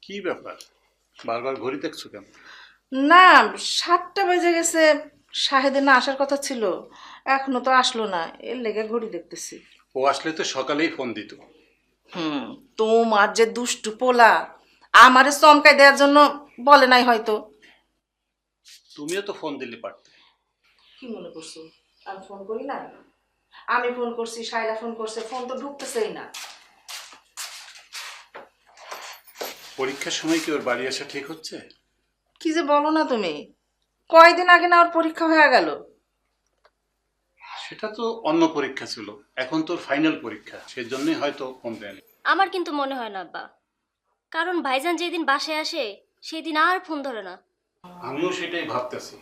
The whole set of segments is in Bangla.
কি ব্যাপার? বারবার ঘড়ি দেখছো কেন? না, 7টা বেজে গেছে। শাহেদের না আসার কথা ছিল, এখনো তো আসলো না, এর লেগে ঘড়ি দেখতেছি। ও আসলে তো সকালেই ফোন দিত। হুম। তোমার যে দুষ্টু পোলা, আমারে চমকাই দেওয়ার জন্য বলে নাই হয়তো। তুমিও তো ফোন দিলে পারতে। কি মনে করছো আমি ফোন করি না? আমি ফোন করছি, শায়লা ফোন করছে, ফোন তো ঢুকতেছেই না। পরীক্ষার সময় কি ওর বাড়ি আসা ঠিক হচ্ছে? কি যে বলো না তুমি, কয়দিন আগে না ওর পরীক্ষা হয়ে গেল। সেটা তো অন্য পরীক্ষা ছিল, এখন তোর ফাইনাল পরীক্ষা, সেজন্যই হয়তো ফোন দেয়নি। আমার কিন্তু মনে হয় না আব্বা, কারণ ভাইজান যেদিন বাসায় আসে সেদিন আর ফোন ধরে না। আমিও সেটাই ভাবতেছি।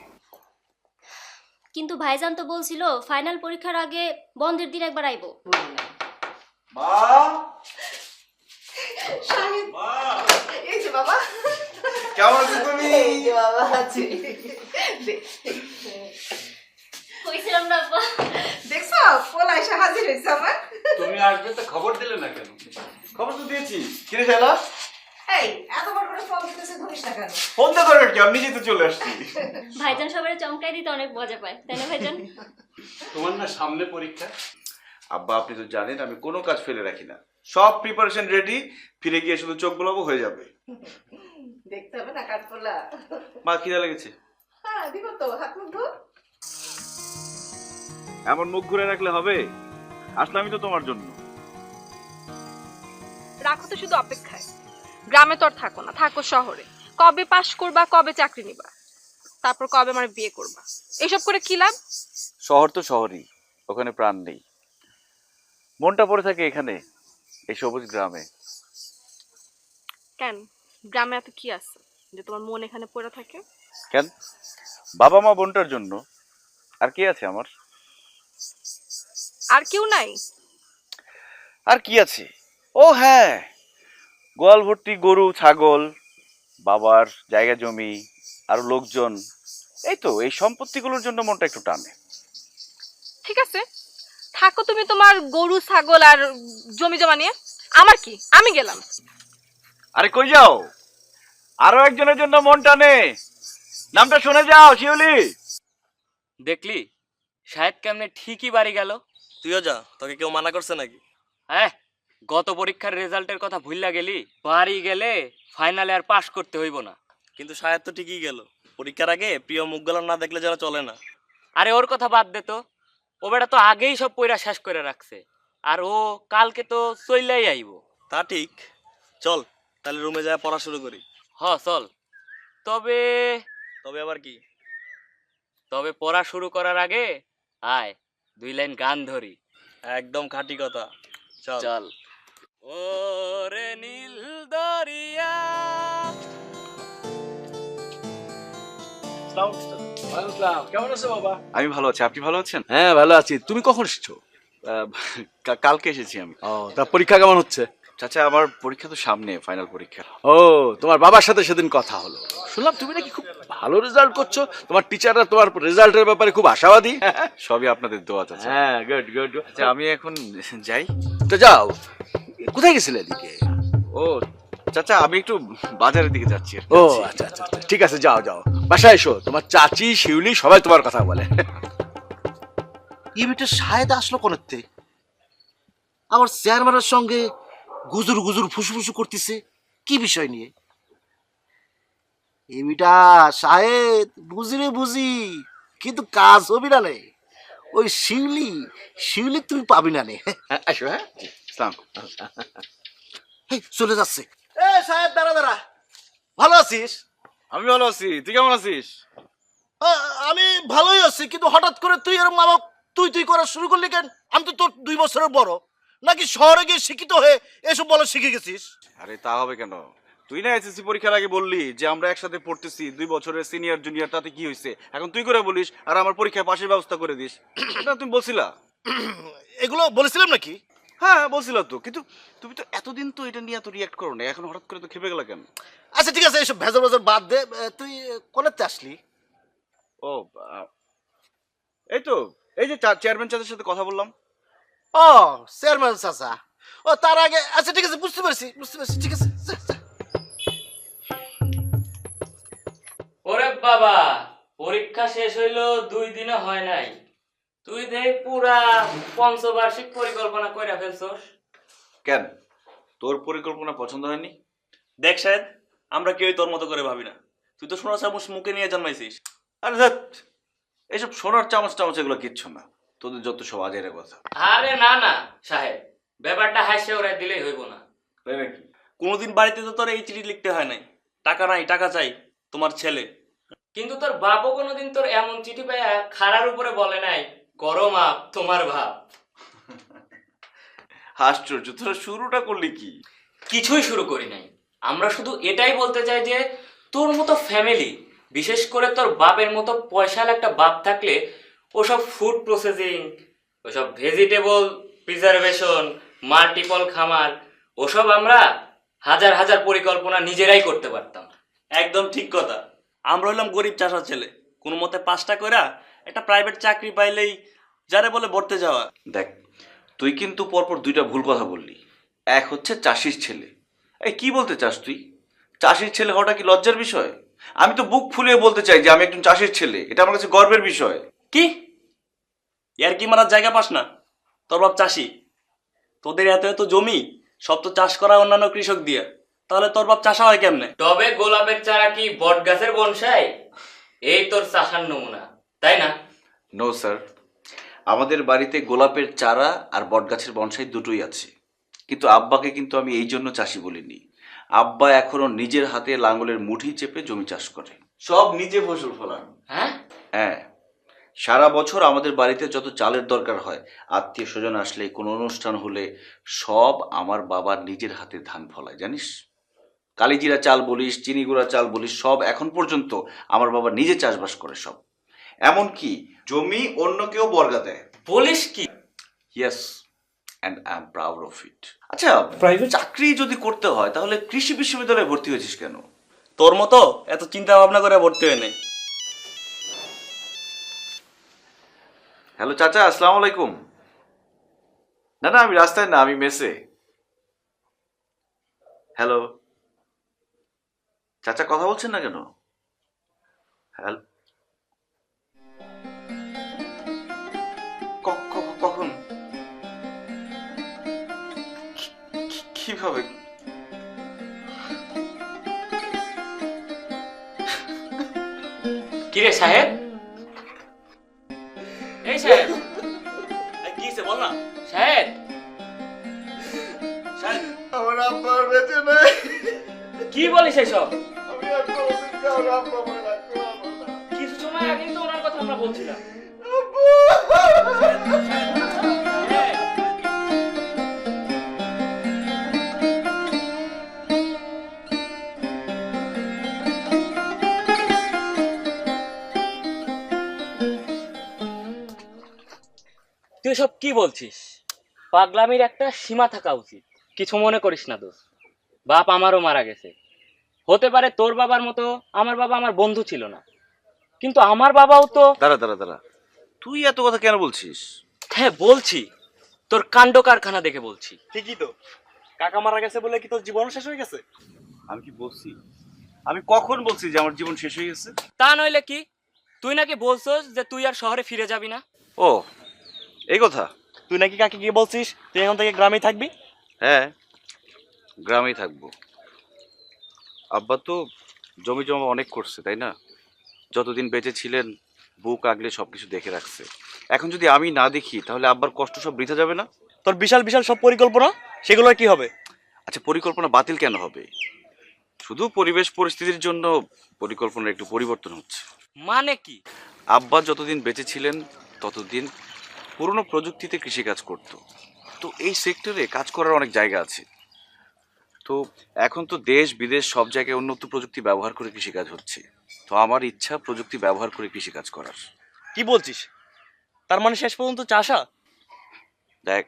কিন্তু ভাইজান তো বলছিল ফাইনাল পরীক্ষার আগে বন্ধের দিন একবার আইবো। বলি নাই। মা শাহিদ, মা এই যে বাবা। কেমন আছো তুমি? এই যে বাবা আছি। কইছিলাম না আব্বা। দেখছো পোলা এসে হাজির হয়েছে আমার। তুমি আসবে তো খবর দিলে না কেন? খবর তো দিয়েছি। কিরে শালা, এই এতবার করে ফোন দিতেছে, ধরিস না কেন? ফোন দে দরকার কি, আমি নিজেই তো চলে আসছি। ভাইজান সবাই চমকাই দিতে অনেক মজা পায়, তাই না ভাইজান? তোমার না সামনে পরীক্ষা। আব্বা আপনি তো জানেন আমি কোনো কাজ ফেলে রাখি না, সব প্রিপারেশন রেডি, ফিরে গিয়ে শুধু চোখ বোলাবো হয়ে যাবে। দেখতে হবে না কাঠপোলা? মা খিদা লেগেছে। হ্যাঁ দিব তো, হাত মুখ ধো। এমন মুখ ঘুরে রাখলে হবে? আসলামই তো তোমার জন্য। রাখো তো শুধু অপেক্ষায়। গ্রামে তো আর থাকো না, থাকো শহরে। কবে পাশ করবা, কবে চাকরি নিবা, তারপর কবে আমার বিয়ে করবা, এসব করে কি লাভ? শহর তো শহরই, ওখানে প্রাণ নেই। মনটা পড়ে থাকে এখানে, এই সবুজ গ্রামে। কেন, গ্রামে এত কি আছে যে তোমার মন এখানে পড়ে থাকে? কেন, বাবা মা বোনটার জন্য। আর কি আছে আমার? আর কেউ নাই? আর কি আছে, ও হ্যাঁ, গোয়াল ভর্তি গরু ছাগল, বাবার জায়গা জমি, আরো লোকজন। এই তো এই সম্পত্তিগুলোর জন্য মনটা একটু টানে। ঠিক আছে, থাকো তুমি তোমার গরু ছাগল আর জমি জমা নিয়ে। আমার কি, আমি গেলাম। আরে কই যাও? আরো একজনের জন্য মন টানে, নামটা শুনে যাও, শিউলি। দেখলি শাহেদ কেমনে ঠিকই বাড়ি গেল। তুইও যা, তোকে কেউ মানা করছে নাকি? হ্যাঁ, গত পরীক্ষার রেজাল্টের কথা ভুললা গেলি? বাড়ি গেলে ফাইনালে আর পাশ করতে হইব না। কিন্তু সাহেব তো ঠিকই গেল। পরীক্ষার আগে প্রিয় মুখগুলো না দেখলে যেন চলে না। আরে ওর কথা বাদ দে তো, ও বেটা তো আগেই সব পইরা শেষ করে রাখছে, আর ও কালকে তো চইলাই আইব। তা ঠিক, চল তাহলে রুমে যায় পড়া শুরু করি। হ চল। তবে তবে আবার কি? তবে পড়া শুরু করার আগে আয় 2 লাইন গান ধরি। একদম খাঁটি কথা, চল। চল। ওরে নীল দরিয়া। কেমন আছো বাবা? আমি ভালো আছি, আপনি ভালো আছেন? হ্যাঁ ভালো আছি। তুমি কখন এসছো? আহ, কালকে এসেছি আমি। ও, তা পরীক্ষা কেমন হচ্ছে? চাচা আমার পরীক্ষা তো সামনে, ফাইনাল পরীক্ষা। ও, তোমার বাবার সাথে সেদিন কথা হলো, শুনলাম তুমি নাকি খুব ভালো রেজাল্ট করছো, তোমার টিচাররা তোমার রেজাল্টের ব্যাপারে খুব আশাবাদী। সবই আপনাদের দোয়া চাচা। হ্যাঁ, গুড গুড। আচ্ছা আমি এখন যাই। তো যাও, কোথায় গেছিলে এদিকে? ও চাচা আমি একটু বাজারের দিকে যাচ্ছি আর কি। ও আচ্ছা আচ্ছা আচ্ছা, ঠিক আছে, যাও যাও, বাসায় এসো, তোমার চাচি শিউলি সবাই তোমার কথা বলে। এই বেটা শাহেদ আসলো কোনতে? আবার চেয়ারম্যানের সঙ্গে গুজুর গুজুর ফুসফুসু করতেছে, কি বিষয় নিয়ে? এই বেটা শাহেদ বুঝি রে বুঝি, কিন্তু কাজ হবি না নে। ওই শিউলি, শিউলি তুমি পাবি না নে। হ্যাঁ, আসো। হ্যাঁ, ইসলাম। এই, চলে যাচ্ছে। এ শাহেদ, দাঁড়া দাঁড়া, ভালো আছিস? আমি ভালো আছি, তুই কেমন আছিস? আমি ভালোই আছি, কিন্তু হঠাৎ করে তুই এরকম আমাকে তুই তুই করা শুরু করলি কেন? আমি তো তোর 2 বছরের বড়, নাকি শহরে গিয়ে শিক্ষিত হয়ে এসব বলা শিখে গেছিস? আরে তা হবে কেন, তুই না এসএসসি পরীক্ষার আগে বললি যে আমরা একসাথে পড়তেছি, 2 বছরের সিনিয়র জুনিয়র, তাতে কি হয়েছে? এখন তুই করে বলিস আর আমার পরীক্ষায় পাশের ব্যবস্থা করে দিস, এটা তুমি বলছিলা? এগুলো বলেছিলাম নাকি? হ্যাঁ বলছিলা তো, কিন্তু তুমি তো এতদিন তো এটা নিয়ে এত রিয়াক্ট করো না, এখন হঠাৎ করে তো খেপে গেলা কেন? আচ্ছা ঠিক আছে, এসব ভেজাল ভেজাল বাদ দে। তুই কোনেতে আসলি? ও এই তো, এই যে চেয়ারম্যান চাচার সাথে কথা বললাম। ও, চেয়ারম্যান চাচা। ও, তার আগে, আচ্ছা ঠিক আছে, বুঝতে পারছি বুঝতে পারছি, ঠিক আছে, যা, যা। বাবা, পরীক্ষা শেষ হইলো 2 দিনও হয় নাই, তুই দেখ পুরা পঞ্চবার্ষিক পরিকল্পনা কইরা ফেলছস। কেন, তোর পরিকল্পনা পছন্দ হয়নি? দেখ শাহেদ, আমরা কেউই তোর মতো করে ভাবি না। তুই তো সোনা চামচ মুখে নিয়ে জন্মাইছিস। আরে ধ্যাৎ, এইসব সোনার চামচ টামচ এগুলো কিচ্ছু না, তোদের যত সব আজের কথা। আরে না না সাহেব, ব্যাপারটা হাসে ওরাই দিলেই হইব না। তাই নাকি? কোনোদিন বাড়িতে তো তোর এই চিঠি লিখতে হয় নাই, টাকা নাই, টাকা চাই, তোমার ছেলে। কিন্তু তোর বাপও কোনোদিন তোর এমন চিঠি পাইয়া খাড়ার উপরে বলে নাই, করো মাপ তোমার ভাব। আশ্চর্য, তোরা শুরুটা করলি কি? কিছুই শুরু করি নাই, আমরা শুধু এটাই বলতে চাই যে তোর মতো ফ্যামিলি, বিশেষ করে তোর বাপের মতো পয়সাল একটা বাপ থাকলে ওসব ফুড প্রসেসিং, ওসব ভেজিটেবল প্রিজারভেশন, মাল্টিপল খামার, ওসব আমরা হাজার হাজার পরিকল্পনা নিজেরাই করতে পারতাম। একদম ঠিক কথা। আমরা হলাম গরিব চাষার ছেলে, কোনো মতে 5টা কইরা একটা প্রাইভেট চাকরি পাইলেই যারে বলে বর্তে যাওয়া। দেখ, তুই কিন্তু পরপর দুইটা ভুল কথা বললি। এক হচ্ছে চাষির ছেলে। এই কি বলতে চাস তুই? চাষির ছেলে হওয়াটা কি লজ্জার বিষয়? আমি তো বুক ফুলিয়ে বলতে চাই যে আমি একজন চাষির ছেলে, এটা আমার কাছে গর্বের বিষয়। কি ইয়ার কি মারার জায়গা পাস না? তোর বাপ চাষি, তোদের এত এত জমি সব তো চাষ করা অন্যান্য কৃষক দিয়ে, তাহলে তোর বাপ চাষা হয় কেমনে? তবে গোলাপের চারা কি বট গাছের বনসাই? এই তোর চাষার নমুনা, তাই না? নো স্যার, আমাদের বাড়িতে গোলাপের চারা আর বটগাছের বনসাই দুটোই আছে, কিন্তু আব্বাকে কিন্তু আমি এই জন্য চাষি বলিনি। আব্বা এখনো নিজের হাতে লাঙ্গলের মুঠি চেপে জমি চাষ করে, সব নিজে ফসল ফলান। হ্যাঁ, হ্যাঁ, সারা বছর আমাদের বাড়িতে যত চালের দরকার হয়, আত্মীয় স্বজন আসলে, কোনো অনুষ্ঠান হলে, সব আমার বাবার নিজের হাতে ধান ফলায়, জানিস? কালিজিরা চাল বলিস, চিনি গুঁড়া চাল বলিস, সব এখন পর্যন্ত আমার বাবা নিজে চাষবাস করে সব। এমনকি জমি অন্য কেউ বর্গা দেয়। বলিস কি? Yes, and I am proud of it. আচ্ছা, প্রাইভেট চাকরি যদি করতে হয় তাহলে কৃষি বিশ্ববিদ্যালয়ে ভর্তি হয়েছিস কেন? তোর মতো এত চিন্তা ভাবনা করে ভর্তি হয় নাই। হ্যালো চাচা, আসসালামু আলাইকুম। না না, আমি রাস্তায় না, আমি মেসে। হ্যালো চাচা, কথা বলছেন না কেন? হ্যালো, কখন? কিভাবে? কিরে সাহেব? এই সাহেব, কি হয়েছে বল না। সাহেব, শাহেদ, আমার আব্বা আর বেঁচে নাই। কি বলিস এসব? আমি আর কোনোদিন কারোর আব্বা মনে রাখতে পারবো না। কিছু সময় আগেই তো ওনার কথা আমরা বলছিলাম। তুই সব কি বলছিস? পাগলামির একটা সীমা থাকা উচিত। কিছু মনে করিস না দোস্ত, বাপ আমারও মারা গেছে। হতে পারে তোর বাবার মতো আমার বাবা আমার বন্ধু ছিল না, কিন্তু আমার বাবাও তো। দাঁড়া, তুই এত কথা কেন বলছিস? হ্যাঁ বলছি, তোর কাণ্ড কারখানা দেখে বলছি। ঠিকই তো, কাকা মারা গেছে বলে কি তোর জীবন শেষ হয়ে গেছে? আমি কি বলছি? আমি কখন বলছি যে আমার জীবন শেষ হয়ে গেছে? তা নইলে কি? তুই নাকি বলছস যে তুই আর শহরে ফিরে যাবি না। ও, এই কথা? তুই নাকি কাকে গিয়ে বলছিস তুই এখন থেকে গ্রামেই থাকবি? হ্যাঁ, গ্রামেই থাকবো। আব্বা তো জমি জমা অনেক করছে, তাই না? যতদিন বেঁচে ছিলেন বুক আগলে সবকিছু দেখে রাখছে। এখন যদি আমি না দেখি তাহলে আব্বার কষ্ট সব বৃথা যাবে না? তোর বিশাল বিশাল সব পরিকল্পনা, সেগুলোর কি হবে? আচ্ছা, পরিকল্পনা বাতিল কেন হবে? শুধু পরিবেশ পরিস্থিতির জন্য পরিকল্পনার একটু পরিবর্তন হচ্ছে। মানে কি? আব্বা যতদিন বেঁচে ছিলেন ততদিন পুরনো প্রযুক্তিতে কৃষিকাজ করত। তো এই সেক্টরে কাজ করার অনেক জায়গা আছে। তো এখন তো দেশ বিদেশ সব জায়গায় উন্নত প্রযুক্তি ব্যবহার করে কৃষিকাজ হচ্ছে। তো আমার ইচ্ছা প্রযুক্তি ব্যবহার করে কৃষিকাজ করার। কি বলছিস? তার মানে শেষ পর্যন্ত চাষা? দেখ,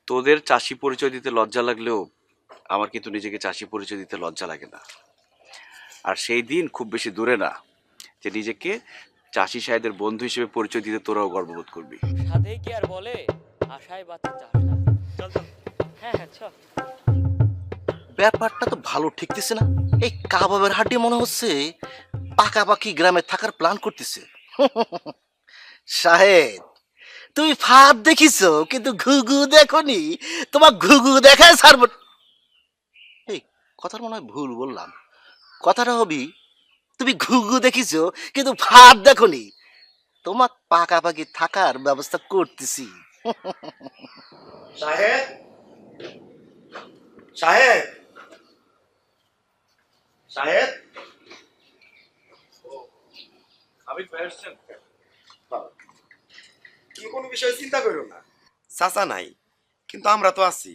তোদের চাষি পরিচয় দিতে লজ্জা লাগলেও আমার কিন্তু নিজেকে চাষি পরিচয় দিতে লজ্জা লাগে না। আর সেই দিন খুব বেশি দূরে না যে নিজেকে চাষি সাহেদের বন্ধু হিসেবে পরিচয় দিতে তোরাও গর্ববোধ করবি। সাথেই কি আর বলে, আশায় বাচ্চা চাষা। চল চল। হ্যাঁ চল। ব্যাপারটা তো ভালো ঠেকতেছে না। এই কাবাবের হাড্ডি মনে হচ্ছে পাকাপাকি গ্রামে থাকার প্ল্যান করতেছে। শাহেদ, তুমি ফাঁদ দেখিছো কিন্তু ঘুঘু দেখোনি। তোমার ঘুঘু দেখায় ছাড়ব। এই কথার মনে হয় ভুল বললাম। কথাটা হবি, তুমি ঘুঘু দেখিছো কিন্তু ফাঁদ দেখোনি। তোমার পাকাপাকি থাকার ব্যবস্থা করতেছি। সাহেব, সাহেব, সাহেব, আবিদ ভাই আসছেন? তুমি কোনো বিষয়ে চিন্তা করো না। চাচা নাই, কিন্তু আমরা তো আছি।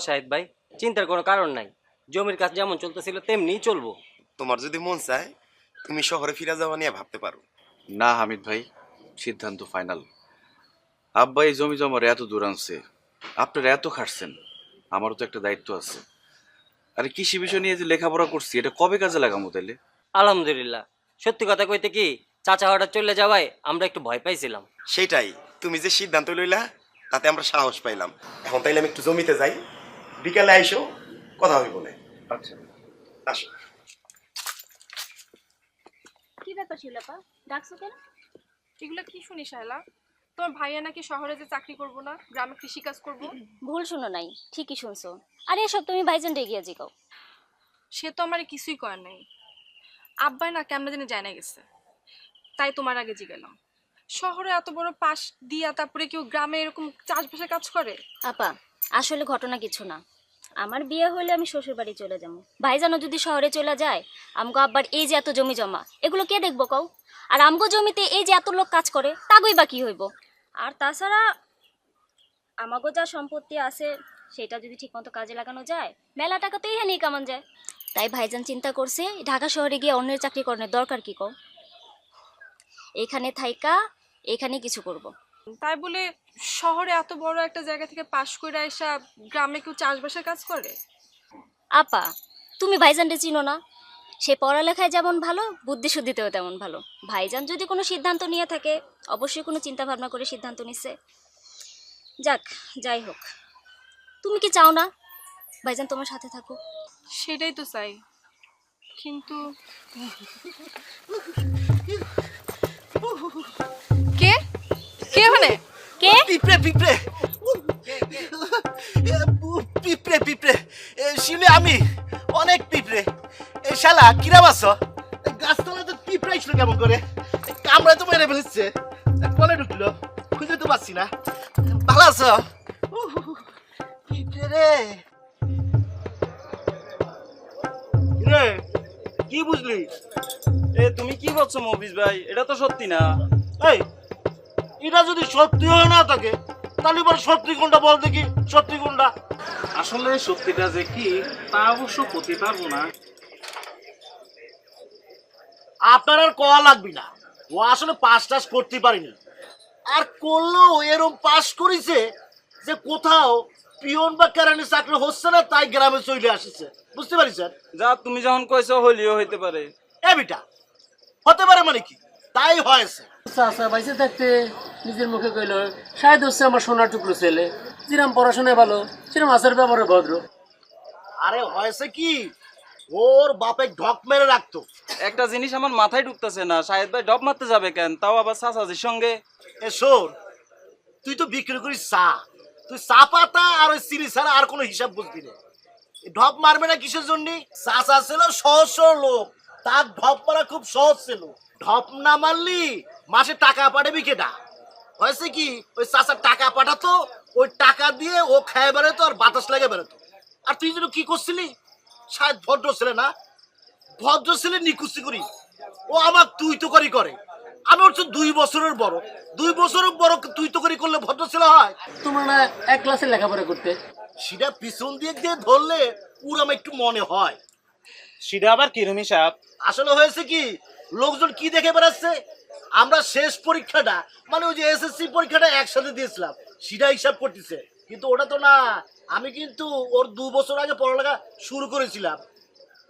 শাহিদ ভাই, চিন্তার কোনো কারণ নাই। জমির কাজ যেমন চলতেছিল তেমনিই চলবো। তোমার যদি মন চায় তুমি শহরে ফিরে যাওয়া নিয়ে ভাবতে পারো। না হামিদ ভাই, সিদ্ধান্ত ফাইনাল। আব্বা এই জমি জমার এত দূর আনছে, আপনারা এত খাটছেন, আমারও তো একটা দায়িত্ব আছে। আরে কৃষি বিষয় নিয়ে যে লেখাপড়া করছি, এটা কবে কাজে লাগামো তাইলে? আলহামদুলিল্লাহ, সত্যি কথা কইতে কি, চাচা হঠাৎ চলে যাওয়ায় আমরা একটু ভয় পাইছিলাম। সেটাই, তুমি যে সিদ্ধান্ত লইলা তাতে আমরা সাহস পাইলাম। এখন তাইলে আমি একটু জমিতে যাই, বিকালে আইসো, কথা হইব না। আচ্ছা আসো। কি ব্যাপার শিলাপা, ডাকছো কেন? এগুলো কি শুনি শায়লা? তোমার ভাইয়া নাকি শহরে যে চাকরি করবো না, গ্রামে কৃষিকাজ করবো। ভুল শুনো নাই, ঠিকই শুনছো। আরে এসব তুমি ভাইজান গিয়ে জিগাও। সে তো আমার কিছুই করার নাই। আব্বাই না কেমন জানি জানা গেছে, তাই তোমার আগে জিগেলাম। শহরে এত বড় পাশ দিয়া তারপরে কেউ গ্রামে এরকম চাষবাসের কাজ করে? আপা, আসলে ঘটনা কিছু না। আমার বিয়ে হলে আমি শ্বশুর বাড়ি চলে যাবো। ভাইজানও যদি শহরে চলে যায়, আমগো আব্বার এই যে এত জমি জমা, এগুলো কে দেখবো কও? আর আমগো জমিতে এই যে এত লোক কাজ করে, তাগই বা কি হইব? আর তাছাড়া আমাগো যা সম্পত্তি আছে সেটা যদি ঠিকমতো কাজে লাগানো যায়, মেলা টাকা তো এখানেই কামান যায়। তাই ভাইজান চিন্তা করছে ঢাকা শহরে গিয়ে অন্যের চাকরি করানোর দরকার কি কও? এখানে থাইকা এখানে কিছু করব। তাই বলে শহরে এত বড় একটা জায়গা থেকে পাশ করে এসা গ্রামে কেউ চাষবাসের কাজ করে? আপা, তুমি ভাইজানকে চিনো না? সে পড়ালেখায় যেমন ভালো, বুদ্ধি শুদ্ধিতেও তেমন ভালো। ভাইজান যদি কোনো সিদ্ধান্ত নিয়ে থাকে, অবশ্যই কোনো চিন্তা ভাবনা করে সিদ্ধান্ত নিচ্ছে। যাক, যাই হোক, তুমি কি চাও না ভাইজান তোমার সাথে থাকুক? সেটাই তো চাই, কিন্তু কে কে মানে কে? পিঁপড়ে পিঁপড়ে পিঁপড়ে পিঁপড়ে শিলে আমি অনেক পিঁপড়ে। এই শালা কিরাম আছো? গাছতলায় তো পিঁপড়ে ছিল কেমন করে, কামড়ায় তো মেরে ফেলেছে। কলে ঢুকলো, খুঁজে তো পাচ্ছি না। ভালো আছো? পিঁপড়ে রে। রে, কি বুঝলি? তুমি কি বলছো মফিজ ভাই? এটা তো সত্যি না। এই, এটা যদি সত্যি হয় না থাকে তাহলে এবার সত্যি কোনটা বল দেখি, সত্যি কোনটা? আসলে সত্যিটা যে কি তা অবশ্য করতে পারবো না। আপনার আর কওয়া লাগবে না, ও আসলে পাস টাস করতে পারিনি। আর করলেও এরকম পাস করেছে যে কোথাও পিয়ন বা কেরানি চাকরি হচ্ছে না, তাই গ্রামে চলে আসছে। বুঝতে পারিছেন? যা তুমি যখন কইছো হইলেও হইতে পারে। এ বিটা, হতে পারে মানে কি? তাই হয়েছে। চাচা বাইসে থাকতে নিজের মুখে কইল, শায়দ হচ্ছে আমার সোনার টুকরো ছেলে, যেরকম পড়াশোনায় ভালো সেরকম আচার ব্যাপারে ভদ্র। আরে হয়েছে কি, ওর বাপে ঢক মেরে রাখতো। একটা জিনিস আমার মাথায় ঢুকতেছে না, শাহেদ ভাই ডব মারতে যাবে কেন, তাও আবার চাচাজির সঙ্গে? এ শোন, তুই তো বিক্রি করিস চা, তুই চা পাতা আর ওই চিনি ছাড়া আর কোনো হিসাব বুঝবি না। ঢপ মারবে না কিসের জন্য? চাচা ছিল সহজ সরল লোক, তার ঢপ মারা খুব সহজ ছিল। ঢপ না মারলি মাসে টাকা পাঠাবি কেটা? হয়েছে কি, ওই চাচা টাকা পাঠাতো, ওই টাকা দিয়ে ও খায় বেড়াতো আর বাতাস লাগে বেড়াতো। আর তুই যেন কি করছিলি? শায়দ ভদ্র ছেলে না, ভদ্র ছেলে নিকুচি করি। ও আমার তুই তো করি করে, আমি হচ্ছে 2 বছরের বড়। 2 বছরের বড় তুই তো করি করলে ভদ্র ছেলে হয়? তোমার না এক ক্লাসে লেখাপড়া করতে? সেটা পিছন দিয়ে দিয়ে ধরলে উড়াম একটু মনে হয়। সেটা আবার কিরম হিসাব? আসলে হয়েছে কি, লোকজন কি দেখে বেড়াচ্ছে, আমরা শেষ পরীক্ষাটা মানে ওই যে এসএসসি পরীক্ষাটা একসাথে দিয়েছিলাম, সেটা হিসাব করতেছে। কিন্তু ওটা তো না, আমি কিন্তু ওর 2 বছর আগে পড়ালেখা শুরু করেছিলাম,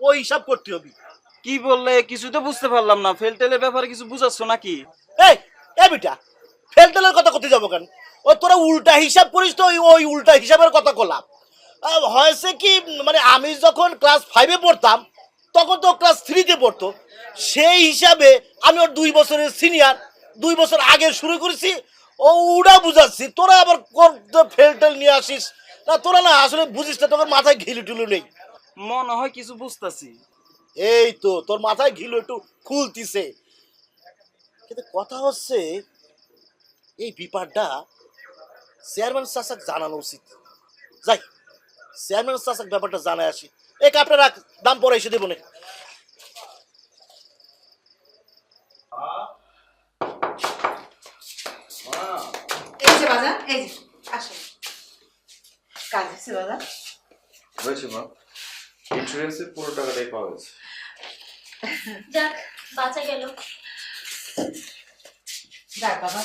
ওই হিসাব করতে হবে। কি বললে কিছু তো বুঝতে পারলাম না, ফেল টেলের ব্যাপারে কিছু বুঝাচ্ছ নাকি? এই এ বেটা, ফেলটেলের কথা করতে যাবো কেন? ও তোরা উল্টা হিসাব করিস তো, ওই উল্টা হিসাবের কথা করলাম। হয়েছে কি, মানে আমি যখন ক্লাস 5-এ পড়তাম তখন তো ক্লাস 3-তে পড়তো। সেই হিসাবে আমি ওর 2 বছরের সিনিয়র, 2 বছর আগে শুরু করেছি। ও উড়া বুঝাচ্ছি, তোরা আবার ফেলটেল নিয়ে আসিস না। তোরা না আসলে বুঝিস না, তোর মাথায় ঘিলু টুলু নেই। মনে হয় কিছু বুঝতাছি। এই তো তোর মাথায় ঘিলু একটু খুলতিছে, কিন্তু কথা হচ্ছে এই ব্যাপারটা চেয়ারম্যান চাচাক জানানো উচিত। যাই চেয়ারম্যান চাচাক ব্যাপারটা জানায় আসি। এই কাপটা রাখ, দাম পরে এসে দেবো না। এই যে বাজার, এই যে আসো। কাজ হচ্ছে বাজার? হয়েছে মা, ইন্স্যুরেন্সের পুরো টাকাটাই পাওয়া গেছে। যাক, বাঁচা গেল। যাক বাবা,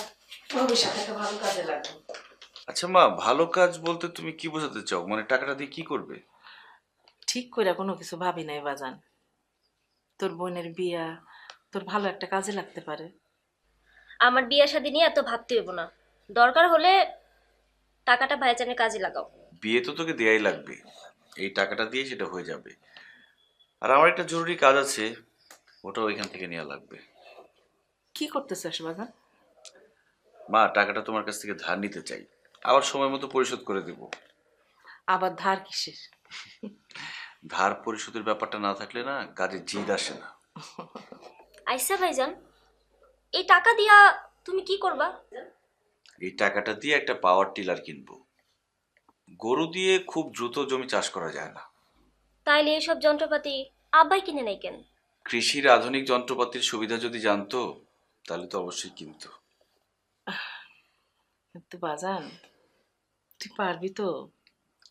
ভবিষ্যতে একটা ভালো কাজে লাগবে। আচ্ছা মা, ভালো কাজ বলতে তুমি কি বোঝাতে চাও? মানে টাকাটা দিয়ে কি করবে? ঠিক করে কোনো কিছু ভাবি নাই বাজান। তোর বোনের বিয়া তোর ভালো একটা কাজে লাগতে পারে। আমার বিয়ে শাদী নিয়ে এত ভাবতে হইব না, দরকার হলে টাকাটা ভাইজানের কাজে লাগাও। বিয়ে তো তোকে দেয়াই লাগবে, এই টাকাটা দিয়ে সেটা হয়ে যাবে। আর আমার একটা জরুরি কাজ আছে, ওটাও এখান থেকে নেওয়া লাগবে। কি করতে চাস বাজান? মা, টাকাটা তোমার কাছ থেকে ধার নিতে চাই, আবার সময় মতো পরিশোধ করে দেব। আবার ধার কিসের? ধার পরিশোধের ব্যাপারটা না থাকলে না কাজে জিদ আসে না। আইসা ভাইজান, এই টাকা দিয়া তুমি কি করবা? এই টাকাটা দিয়ে একটা পাওয়ার টিলার কিনবো। গরু দিয়ে খুব দ্রুত জমি চাষ করা যায় না। তাইলে এইসব যন্ত্রপাতি আব্বাই কিনে নেই কেন? কৃষির আধুনিক যন্ত্রপাতির সুবিধা যদি জানতো তাহলে তো অবশ্যই কিনতো। কিন্তু বাজান, তুই পারবি তো?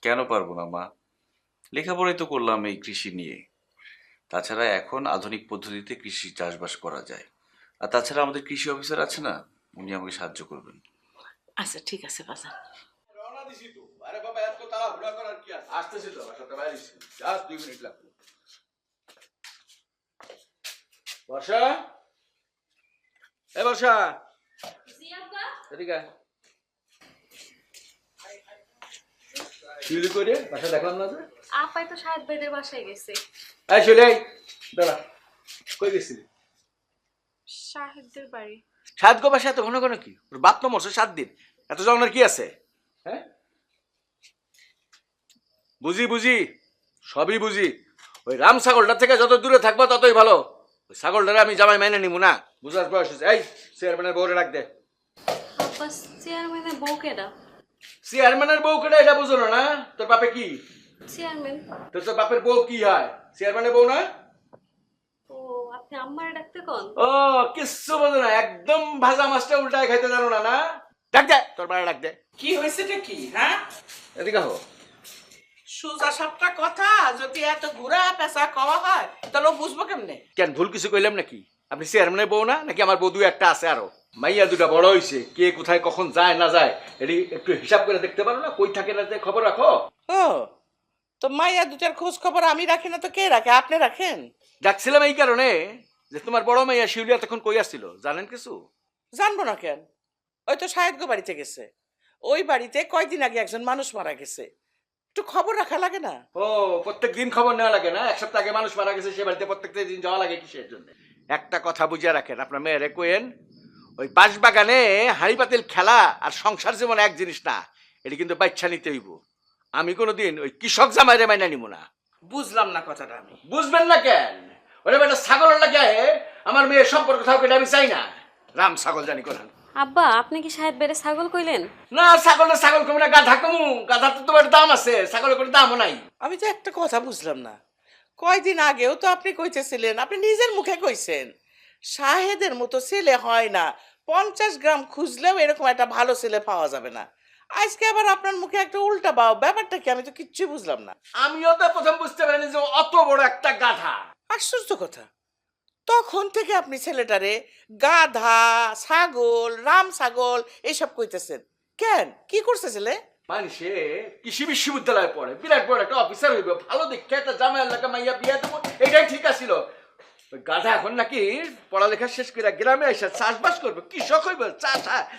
কেন পারবো না মা, লেখাপড়াই তো করলাম এই কৃষি নিয়ে। তাছাড়া এখন আধুনিক পদ্ধতিতে কৃষি চাষবাস করা যায়। আর তাছাড়া আমাদের কৃষি অফিসার আছে না, উনি আমাকে সাহায্য করবেন। আচ্ছা ঠিক আছে বাজান। রওনা দিছি তো। আরে বাবা, এত তাড়াহুড়া করার কি আছে? আসতেছি তো, বাসাতে বাইরে আছি। জাস্ট 2 মিনিট লাগবে। বর্ষা, এ বর্ষা, এদিকে আয়। শিউলি কই রে? বাসা দেখলাম না যে। আপাই তো শাহেদ ভাইদের বাসায় গেছে। এই শিউলি, এই দাঁড়া। কই গেছিলি? শাহেদদের বাড়ি। 7 গো বাসা এত ঘন ঘন কি? ওর বাপ তো মরছে 7 দিন, এত জনের কি আছে? হ্যাঁ, বুঝি বুঝি, সবই বুঝি। ওই রাম ছাগলটা থেকে যত দূরে থাকবো ততই ভালো। ওই ছাগলটারে আমি জামাই মাইনে নিব না, বুঝার বয়স হয়েছে। এই চেয়ারম্যানের বউরে রাখ দে। আব্বা, চেয়ারম্যানের বউ কেডা? চেয়ারম্যানের বউ কেটে এটা বুঝো না? তোর বাপে কি? চেয়ারম্যান। তোর বাপের বউ কি হয়? চেয়ারম্যানের বউ না? ও, আপনি আম্মারে ডাকতে কোন? ও, কিচ্ছু বোঝো না, একদম ভাজা মাছটা উল্টায় খাইতে জানো না? না, ডাক দে, তোর বাড়ি ডাক দে। কি হয়েছেটা কি? হ্যাঁ, এদিকে হো। সুজা সাপটা কথা যদি এত ঘুরা পেঁচা কওয়া হয় তাহলে ও বুঝবো কেমনে? কেন, ভুল কিছু কইলাম নাকি? আপনি চেয়ারম্যানের বউ না নাকি? আমার বউ 2-1টা আছে আরো। মাইয়া 2টা বড় হইছে, কে কোথায় কখন যায় না যায় এটি একটু হিসাব করে দেখতে পারো না? কই থাকে না যায় খবর রাখো। ও, তো মাইয়া দুটার খোঁজ খবর আমি রাখি না তো কে রাখে? আপনি রাখেন? ডাকছিলাম এই কারণে যে তোমার বড় মাইয়া শিউলিয়া তখন কই আসছিল, জানেন কিছু? জানবো না কেন? ওই তো সাহেবগো বাড়িতে গেছে। ওই বাড়িতে কয়দিন আগে একজন মানুষ মারা গেছে, একটু খবর রাখা লাগে না? ও, প্রত্যেক দিন খবর নেওয়া লাগে না? 1 সপ্তাহ আগে মানুষ মারা গেছে, সে বাড়িতে প্রত্যেক দিন যাওয়া লাগে কিসের জন্য? একটা কথা বুঝিয়ে রাখেন, আপনার মেয়েরে কোয়েন, ওই বাঁশবাগানে হাঁড়ি পাতিল খেলা আর সংসার জীবন এক জিনিস না। এটি কিন্তু বাচ্চা নিতে হইব। আমি কোনোদিন ওই কৃষক জামাইরে মাইনা নিব না। বুঝলাম না কথাটা আমি। বুঝবেন না কেন? ওরে বেটা ছাগলের লাগে আমার মেয়ের সম্পর্ক থাকবে, এটা আমি চাই না। রাম ছাগল জানি কোন। আব্বা, আপনি কি শাহেদ বেড়ে ছাগল কইলেন? না, ছাগল কমে না, গাধা কমু। গাধার তো তোমার দাম আছে, ছাগলের কোনো দামও নাই। আমি তো একটা কথা বুঝলাম না, কয়দিন আগেও তো আপনি কইতেছিলেন, আপনি নিজের মুখে কইছেন শাহেদের মতো ছেলে হয় না, 50 গ্রাম খুঁজলেও এরকম একটা ভালো ছেলে পাওয়া যাবে না। আজকে আবার আপনার মুখে একটা উল্টা বাও, ব্যাপারটা কি? আমি তো কিচ্ছু বুঝলাম না। আমিও তো প্রথম বুঝতে পারিনি যে অত বড় একটা গাধা। আশ্চর্য কথা, তখন থেকে আপনি ছেলেটারে গাধা, ছাগল, রাম ছাগল এইসব কইতেছেন কেন? কি করছে ছেলে? মানুষে কৃষি বিশ্ববিদ্যালয়ে পড়ে, বিরাট বড় একটা অফিসার হইবে, ভালো দেখে একটা জামাই এলাকা মাইয়া বিয়া দেবো, এটাই ঠিক আছিল। ওই গাধা এখন নাকি পড়ালেখা শেষ করে গ্রামে এসে চাষবাস করবে, কৃষক হইবে,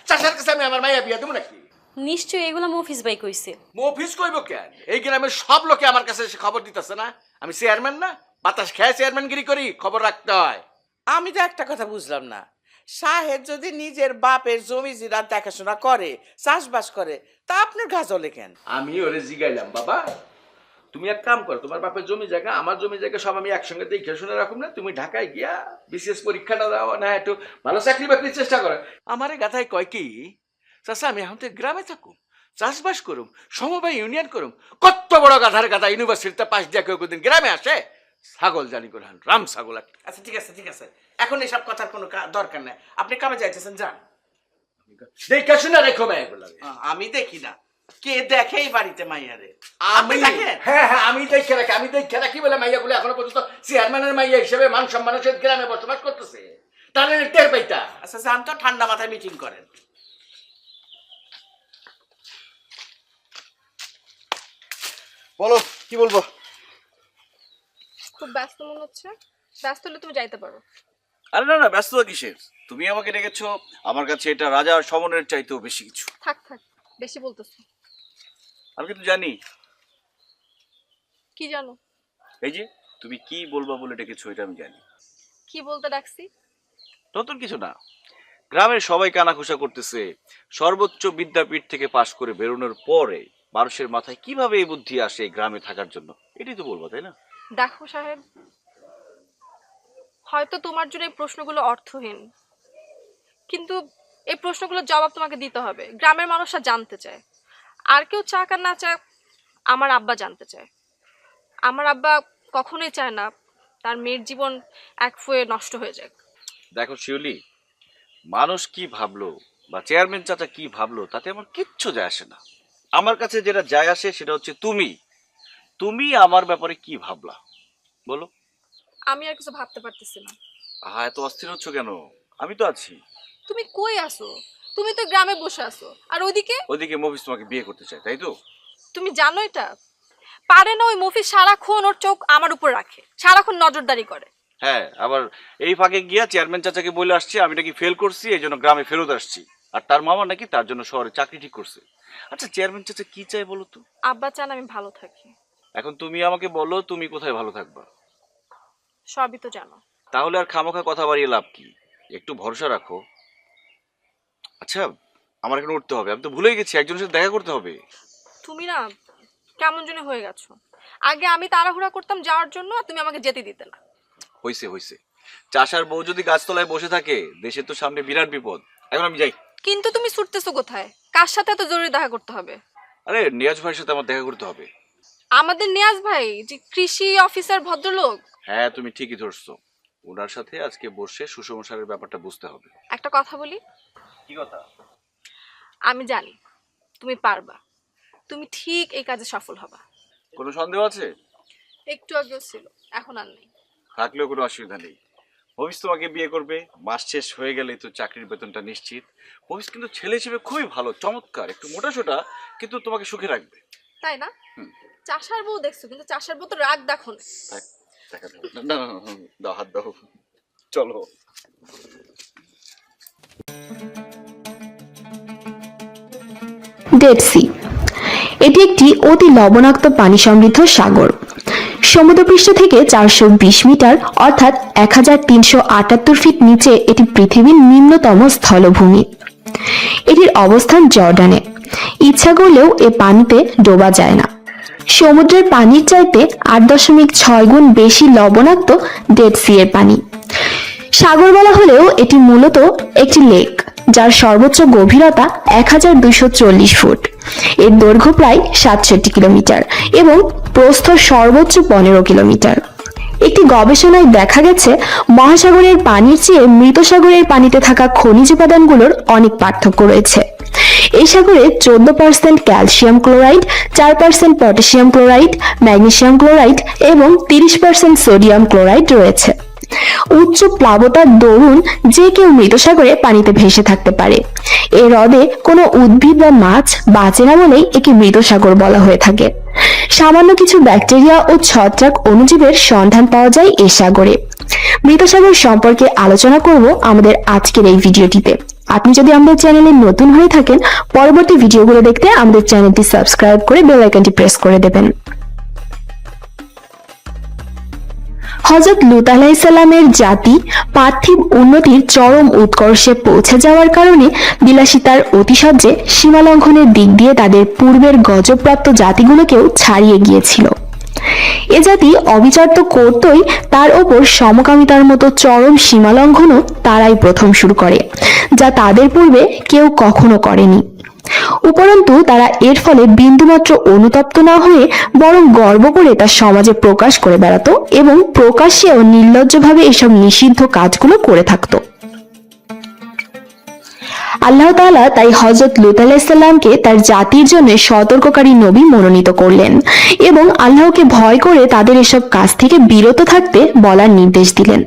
চাষার কাছে আমি আমার মাইয়া বিয়া দেবো নাকি? নিশ্চয়ই এগুলো মফিজ ভাই কইছে। মফিজ কইব কেন? এই গ্রামের সব লোকে আমার কাছে এসে খবর দিতেছে না? আমি চেয়ারম্যান না? বাতাস খেয়ে চেয়ারম্যানগিরি করি, খবর রাখতে হয়। আমি তো একটা কথা বুঝলাম না, সাহেব যদি নিজের বাপের জমি জিরাত দেখাশোনা করে, চাষবাস করে, তা আপনার গাছলে কেন? আমি ওরে জিগাইলাম, বাবা তুমি এক কাম করো, তোমার বাপের জমি জায়গা আমার জমি জায়গা সব আমি একসঙ্গে দেখে শুনে রাখুন না, তুমি ঢাকায় গিয়া বিশেষ পরীক্ষাটা দাও না, একটু ভালো চাকরি বাকরির চেষ্টা করো। আমারে গাথায় কয় কি, চাষা আমি এখন তো গ্রামে থাকুম, চাষবাস করুম, সমবায় ইউনিয়ন করুম। কত বড় গাধার গাথা ইউনিভার্সিটিতে পাশ দিয়া কেউ কোনদিন গ্রামে আসে? ছাগল জানি করে রাম ছাগল একটা। আচ্ছা ঠিক আছে ঠিক আছে, এখন এসব কথার কোনো দরকার নাই, আপনি কামে যাইতেছেন যান। দেখে শুনে রেখো ভাই এগুলো। আমি দেখি না, কে দেখে এই বাড়িতে মাইয়ারে? আমি হ্যাঁ হ্যাঁ আমি দেখে রাখি, আমি দেখে রাখি বলে মাইয়াগুলো এখনো পর্যন্ত চেয়ারম্যানের মাইয়া হিসেবে মান সম্মানের সহিত গ্রামে বসবাস করতেছে, তাহলে টের পাইতা। আচ্ছা যান তো, ঠান্ডা মাথায় মিটিং করেন। বলো কি বলবো? খুব ব্যস্ত মনে হচ্ছে। ব্যস্ত হলে তুমি যাইতে পারো। আরে না না, ব্যস্ততা কিসের? তুমি আমাকে ডেকেছো, আমার কাছে এটা রাজা আর সমনের চাইতেও বেশি কিছু। থাক থাক, বেশি বলতেছো। আমি কিন্তু জানি। কি জানো? এই যে তুমি কি বলবা বলে ডেকেছো, এটা আমি জানি। কি বলতে ডাকছি? নতুন কিছু না, গ্রামের সবাই কানাঘুষা করতেছে সর্বোচ্চ বিদ্যাপীঠ থেকে পাশ করে বেরোনোর পরে মানুষের মাথায় কিভাবে এই বুদ্ধি আসে গ্রামে থাকার জন্য, এটাই তো বলবো, তাই না? দেখো সাহেব, হয়তো তোমার জন্য এই প্রশ্নগুলো অর্থহীন, কিন্তু এই প্রশ্নগুলোর জবাব তোমাকে দিতে হবে। গ্রামের মানুষরা জানতে চায়, আর কেউ চাক আর না চাক, আমার আব্বা জানতে চায়। আমার আব্বা কখনোই চায় না তার মেয়ের জীবন এক ফুয়ে নষ্ট হয়ে যাক। দেখো শিউলি, মানুষ কি ভাবলো বা চেয়ারম্যান চাচা কি ভাবলো তাতে আমার কিচ্ছু যায় আসে না। আমার কাছে যেটা যায় আসে সেটা হচ্ছে তুমি আমার ব্যাপারে কি ভাবলা বলো। আমি আর কিছু ভাবতে পারতেছি না। এত অস্থির হচ্ছ কেন? আমি তো আছি। তুমি কই আসো? তুমি তো গ্রামে বসে আসো, আর ওদিকে মফিজ তোমাকে বিয়ে করতে চায়, তাই তো? তুমি জানো এটা? পারে না ওই মফিজ সারাক্ষণ ওর চোখ আমার উপর রাখে, সারাক্ষণ নজরদারি করে। হ্যাঁ, আবার এই ফাঁকে গিয়া চেয়ারম্যান চাচাকে বলে আসছি আমি নাকি ফেল করছি, এই জন্য গ্রামে ফেরত আসছি, আর তার মামা নাকি তার জন্য শহরে চাকরি ঠিক করছে। আচ্ছা চেয়ারম্যান চাচা কি চাই বলো তো? আব্বা চান আমি ভালো থাকি। এখন তুমি আমাকে বলো তুমি কোথায় ভালো থাকবা? সবই তো জানো। তাহলে আর খামোখা কথা বাড়িয়ে লাভ কি? একটু ভরসা রাখো। আচ্ছা আমার এখন উঠতে হবে, আমি তো ভুলেই গেছি একজনের সাথে দেখা করতে হবে। তুমি না কেমন জন্য হয়ে গেছো। আগে আমি তাড়াহুড়া করতাম যাওয়ার জন্য, আর তুমি আমাকে যেতে দিতে না। হইছে চাষার বউ যদি গাছতলায় বসে থাকে দেশের তো সামনে বিরাট বিপদ। এখন আমি যাই। কিন্তু তুমি ছুটতেছো কোথায়? কার সাথে এত জরুরি দেখা করতে হবে? আরে নিয়াজ ভাইয়ের সাথে আমার দেখা করতে হবে। আমাদের নিয়াজ ভাই যে কৃষি অফিসার ভদ্রলোক? হ্যাঁ তুমি ঠিকই ধরছো, ওনার সাথে আজকে বসে সুষম সারের ব্যাপারটা বুঝতে হবে। একটা কথা বলি। কি কথা? আমি জানি তুমি পারবা, তুমি ঠিক এই কাজে সফল হবা। কোনো সন্দেহ আছে? একটু আগেও ছিল, এখন আর নেই। থাকলেও কোনো অসুবিধা নেই। মহিষ তোমাকে বিয়ে করবে, মাস শেষ হয়ে গেলে তো চাকরির বেতনটা নিশ্চিত। মহিষ কিন্তু ছেলে হিসেবে খুবই ভালো, চমৎকার, একটু মোটাসোটা, কিন্তু তোমাকে সুখে রাখবে। তাই না? চাষার বউ দেখছো, কিন্তু চাষার বউ তো রাগ দেখো না। না দাও, হাত দাও, চলো। ডেড সি এটি একটি অতি লবণাক্ত পানি সমৃদ্ধ সাগর। সমুদ্রপৃষ্ঠ থেকে 420 মিটার অর্থাৎ 1378 ফিট নিচে এটি পৃথিবীর নিম্নতম স্থলভূমি। এটির অবস্থান জর্ডানে। ইচ্ছা করলেও এ পানিতে ডোবা যায় না। সমুদ্রের পানির চাইতে 8.6 গুণ বেশি লবণাক্ত ডেড সি এর পানি। সাগর বলা হলেও এটি মূলত একটি লেক, যার সর্বোচ্চ গভীরতা 1240 ফুট। এর দৈর্ঘ্য প্রায় 67 কিলোমিটার এবং প্রস্থ সর্বোচ্চ 15 কিলোমিটার। একটি গবেষণায় দেখা গেছে মহাসাগরের পানির চেয়ে মৃত সাগরের পানিতে থাকা খনিজ উপাদানগুলোর অনেক পার্থক্য রয়েছে। এই সাগরে 14% calcium chloride, 4% potassium chloride, magnesium chloride এবং 30% সোডিয়াম ক্লোরাইড রয়েছে। উচ্চ প্লাবতার দরুন যে কেউ মৃত সাগরে পানিতে ভেসে থাকতে পারে। এই হ্রদে কোনো উদ্ভিদ বা মাছ বাঁচে না বলেই একে মৃত সাগর বলা হয়ে থাকে। সামান্য কিছু ব্যাকটেরিয়া ও ছত্রাক অণুজীবের সন্ধান পাওয়া যায় এই সাগরে। মৃত সাগর সম্পর্কে আলোচনা করব আমাদের আজকের এই ভিডিওটিতে। আপনি যদি আমাদের চ্যানেলে নতুন হয়ে থাকেন, পরবর্তী ভিডিওগুলো দেখতে আমাদের চ্যানেলটি সাবস্ক্রাইব করে বেল আইকনটি প্রেস করে দেবেন। হযরত লূত আলাইহিস সালামের জাতি পার্থিব উন্নতির চরম উৎকর্ষে পৌঁছে যাওয়ার কারণে বিলাসিতার অতিশয্যে সীমালঙ্ঘনের দিক দিয়ে তাদের পূর্বের গজবপ্রাপ্ত জাতিগুলোকেও ছাড়িয়ে গিয়েছিল। এ জাতি অবিচার তো করতই, তার ওপর সমকামিতার মতো চরম সীমালঙ্ঘনও তারাই প্রথম শুরু করে, যা তাদের পূর্বে কেউ কখনো করেনি। উপরন্তু তারা এর ফলে বিন্দুমাত্র অনুতপ্ত না হয়ে বরং গর্ব করে তা সমাজে প্রকাশ করে বেড়াতো এবং প্রকাশ্যেও নির্লজ্জভাবে এসব নিষিদ্ধ কাজগুলো করে থাকতো। আল্লাহ তাআলা তাই হযরত লূত আলাইহিস সালামকে তার জাতির জন্য সতর্ককারী নবী মনোনীত করলেন এবং আল্লাহকে ভয় করে তাদের এসব কাজ থেকে বিরত থাকতে বলার নির্দেশ দিলেন।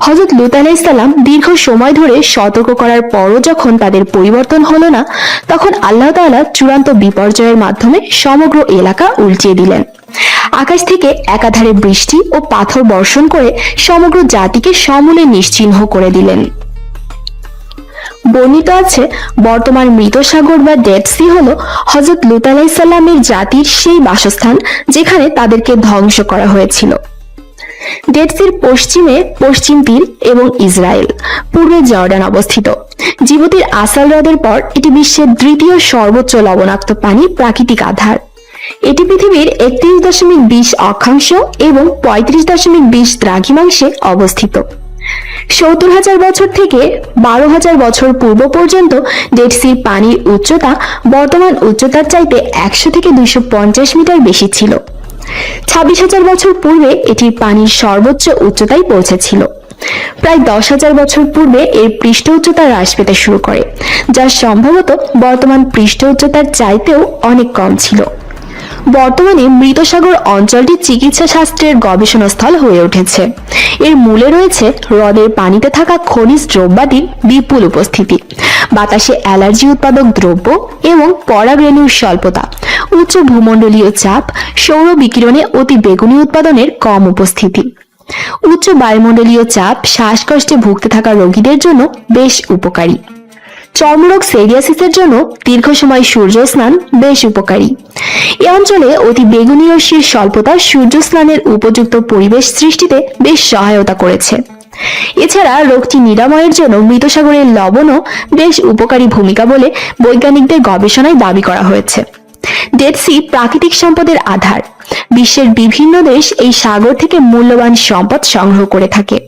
হযরত লূত আলাইহিস সালাম দীর্ঘ সময় ধরে সতর্ক করার পরও যখন তাদের পরিবর্তন হলো না, তখন আল্লাহ তাআলা চূড়ান্ত বিপর্যয়ের মাধ্যমে সমগ্র এলাকা উল্টিয়ে দিলেন। আকাশ থেকে একাধারে বৃষ্টি ও পাথর বর্ষণ করে সমগ্র জাতিকে সমূলে নিশ্চিহ্ন করে দিলেন। বর্ণিত আছে, বর্তমান মৃত সাগর বা ডেড সি হলো হযরত লূত আলাইহিস সালামের জাতির সেই বাসস্থান যেখানে তাদেরকে ধ্বংস করা হয়েছিল। ডেড সির পশ্চিমে পশ্চিম তীর এবং ইসরায়েল, পূর্বে জর্ডান অবস্থিত। জিবুতির আসাল হ্রদের পর এটি বিশ্বের দ্বিতীয় সর্বোচ্চ লবণাক্ত পানির প্রাকৃতিক আধার। এটি পৃথিবীর 31.20 অক্ষাংশ এবং 35.20 দ্রাঘিমাংশে অবস্থিত। 70,000 বছর থেকে 12,000 বছর পূর্ব পর্যন্ত ডেড সির পানির উচ্চতা বর্তমান উচ্চতার চাইতে 100 থেকে 250 মিটার বেশি ছিল। 26,000 বছর পূর্বে এটির পানির সর্বোচ্চ উচ্চতায় পৌঁছেছিল। প্রায় 10,000 বছর পূর্বে এর পৃষ্ঠ উচ্চতা হ্রাস পেতে শুরু করে, যা সম্ভবত বর্তমান পৃষ্ঠ উচ্চতার চাইতেও অনেক কম ছিল। বর্তমানে মৃতসাগর অঞ্চলটি চিকিৎসা শাস্ত্রের গবেষণাস্থল হয়ে উঠেছে। এর মূলে রয়েছে হ্রদের পানিতে থাকা খনিজ দ্রব্যাদির বিপুল উপস্থিতি, বাতাসে অ্যালার্জি উৎপাদক দ্রব্য এবং পরাগরেণুর স্বল্পতা, উচ্চ ভূমণ্ডলীয় চাপ, সৌর বিকিরণে অতি বেগুনি উৎপাদনের কম উপস্থিতি। উচ্চ বায়ুমণ্ডলীয় চাপ শ্বাসকষ্টে ভুগতে থাকা রোগীদের জন্য বেশ উপকারী। চর্মরোগ সোরিয়াসিসের জন্য দীর্ঘ সময় সূর্য স্নান বেশ উপকারী। এ অঞ্চলে অতি বেগুনি রশ্মির স্বল্পতা সূর্য স্নানের উপযুক্ত পরিবেশ সৃষ্টিতে বেশ সহায়তা করেছে। এছাড়া রোগটি নিরাময়ের জন্য মৃতসাগরের লবণও বেশ উপকারী ভূমিকা বলে বৈজ্ঞানিকদের গবেষণায় দাবি করা হয়েছে। ডেড সি প্রাকৃতিক সম্পদের আধার। বিশ্বের বিভিন্ন দেশ এই সাগর থেকে মূল্যবান সম্পদ সংগ্রহ করে থাকে।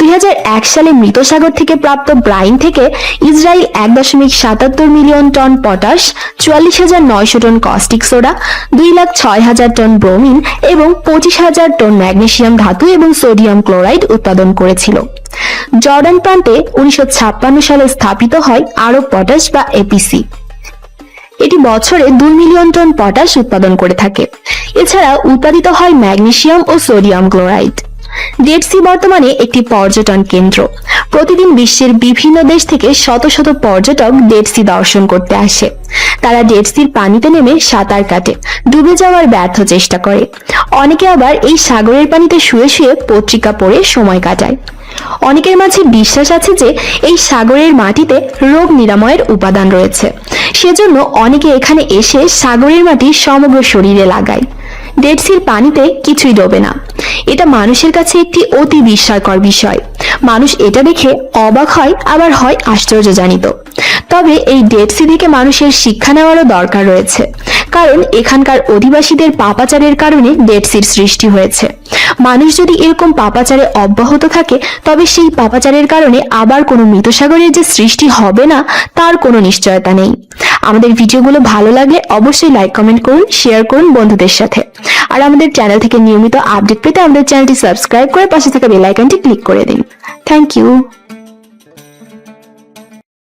2001 সালে মৃত সাগর থেকে প্রাপ্ত ব্রাইন থেকে Israel 1.77 million ton potash, 44,900 ton caustic soda, 2,06,000 ton bromine এবং 25,000 টন ম্যাগনেসিয়াম ধাতু এবং সোডিয়াম ক্লোরাইড উৎপাদন করেছিল। জর্ডান প্রান্তে 1956 সালে স্থাপিত হয় আরব পটাশ বা এপিসি। এটি বছরে 2 মিলিয়ন টন পটাশ উৎপাদন করে থাকে। এছাড়া উৎপাদিত হয় ম্যাগনেসিয়াম ও সোডিয়াম ক্লোরাইড। ডেড সি বর্তমানে একটি পর্যটন কেন্দ্র। প্রতিদিন বিশ্বের বিভিন্ন দেশ থেকে শত শত পর্যটক ডেড সি দর্শন করতে আসে। তারা ডেড সির পানিতে নেমে সাঁতার কাটে, ডুবে যাওয়ার ব্যর্থ চেষ্টা করে। অনেকে আবার এই সাগরের পানিতে শুয়ে শুয়ে পত্রিকা পড়ে সময় কাটায়। অনেকের মাঝে বিশ্বাস আছে যে এই সাগরের মাটিতে রোগ নিরাময়ের উপাদান রয়েছে, সেজন্য অনেকে এখানে এসে সাগরের মাটি সমগ্র শরীরে লাগায়। ডেড সির পানিতে কিছুই ডোবে না। এটা মানুষের কাছে একটি অতি বিস্ময়কর বিষয়। মানুষ এটা দেখে অবাক হয়, আবার হয় আশ্চর্যজনিত। তবে এই ডেড সি থেকে মানুষের শিক্ষা নেওয়ারও দরকার রয়েছে, কারণ এখানকার অধিবাসীদের পাপাচারের কারণে ডেড সির সৃষ্টি হয়েছে। মানুষ যদি এরকম পাপাচারে অব্যাহত থাকে, তবে সেই পাপাচারের কারণে আবার কোনো মৃতসাগরের যে সৃষ্টি হবে না তার কোনো নিশ্চয়তা নেই। আমাদের ভিডিওগুলো ভালো লাগলে অবশ্যই লাইক, কমেন্ট করুন, শেয়ার করুন বন্ধুদের সাথে। আর আমাদের চ্যানেল থেকে নিয়মিত আপডেট পেতে আমাদের চ্যানেলটি সাবস্ক্রাইব করে পাশে থাকা বেল আইকনটি ক্লিক করে দিন। Thank you.